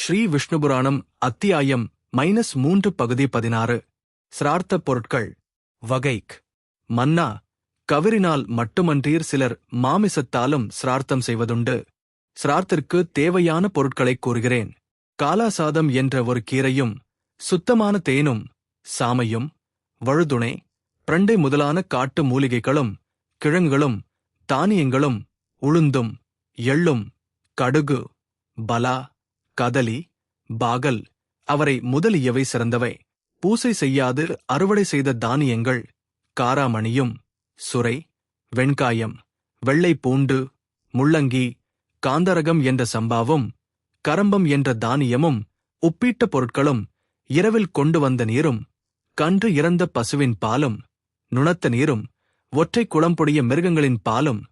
ஸ்ரீ விஷ்ணுபுராணம் அத்தியாயம் -3 பகுதி 16. சிரார்த்த பொருட்கள். வகைக் மன்னா கவிரினால் மட்டுமன்றீர் சிலர் மாமிசத்தாலும் சிரார்த்தம் செய்வதுண்டு. சிரார்த்திற்கு தேவையான பொருட்களைக் கூறுகிறேன். காலாசாதம் என்ற ஒரு கீரையும் சுத்தமான தேனும் சாமையும் வழுதுணை பிரண்டை முதலான காட்டு மூலிகைகளும் கிழங்குகளும் தானியங்களும் உளுந்தும் எள்ளும் கடுகு பலா கதலி பாகல் அவரை முதலியவை சிறந்தவை. பூசை செய்யாது அறுவடை செய்த தானியங்கள் காராமணியும் சுரை வெண்காயம் வெள்ளை பூண்டு முள்ளங்கி காந்தரகம் என்ற சம்பாவும் கரம்பம் என்ற தானியமும் உப்பீட்ட பொருட்களும் இரவில் கொண்டு வந்த நீரும் கன்று இறந்த பசுவின் பாலும் நுணத்த நீரும் ஒற்றை குளம்புடைய மிருகங்களின் பாலும்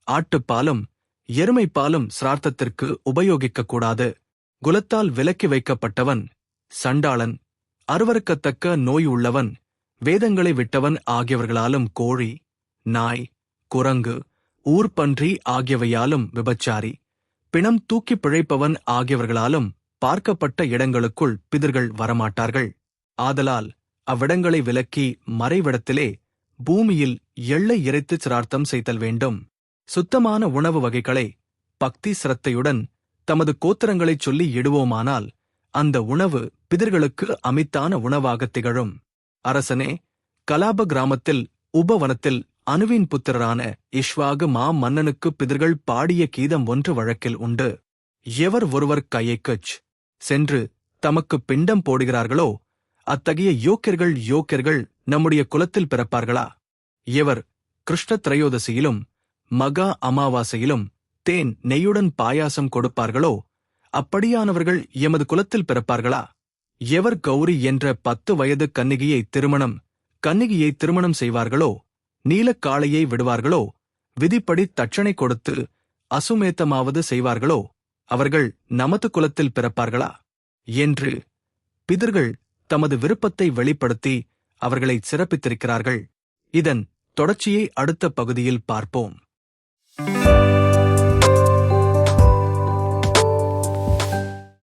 ஆட்டுப்பாலும் எருமைப்பாலும் சிரார்த்தத்திற்கு உபயோகிக்கக்கூடாது. குலத்தால் விலக்கி வைக்கப்பட்டவன் சண்டாளன் அருவருக்கத்தக்க நோய் உள்ளவன் வேதங்களை விட்டவன் ஆகியவர்களாலும் கோழி நாய் குரங்கு ஊர்பன்றி ஆகியவையாலும் விபச்சாரி பிணம் தூக்கிப் பிழைப்பவன் ஆகியவர்களாலும் பார்க்கப்பட்ட இடங்களுக்குள் பிதர்கள் வரமாட்டார்கள். ஆதலால் அவ்விடங்களை விலக்கி மறைவிடத்திலே பூமியில் எள்ளை இறைத்துச் சிரார்த்தம் செய்தல் வேண்டும். சுத்தமான உணவு வகைகளை பக்தி சிரத்தையுடன் தமது கோத்திரங்களைச் சொல்லி இடுவோமானால் அந்த உணவு பிதர்களுக்கு அமித்தான உணவாகத் திகழும். அரசனே, கலாப கிராமத்தில் உபவனத்தில் அனுவின் புத்திரரான இஷ்வாகு மன்னனுக்கு பிதர்கள் பாடிய கீதம் ஒன்று வழக்கில் உண்டு. எவர் ஒருவர் கையைக்குச் சென்று தமக்கு பிண்டம் போடுகிறார்களோ அத்தகைய யோக்கியர்கள் நம்முடைய குலத்தில் பிறப்பார்களா? எவர் கிருஷ்ண திரையோதசியிலும் மகா அமாவாசையிலும் தேன் நெய்யுடன் பாயாசம் கொடுப்பார்களோ அப்படியானவர்கள் எமது குலத்தில் பிறப்பார்களா? எவர் கௌரி என்ற 10 வயது கன்னிகையை திருமணம் செய்வார்களோ நீலக்காளையை விடுவார்களோ விதிப்படி தட்சணை கொடுத்து அசுமேத்தமாவது செய்வார்களோ அவர்கள் நமது குலத்தில் பிறப்பார்களா? என்று பிதர்கள் தமது விருப்பத்தை வெளிப்படுத்தி அவர்களை சிறப்பித்திருக்கிறார்கள். இதன் தொடர்ச்சியை அடுத்த பகுதியில் பார்ப்போம்.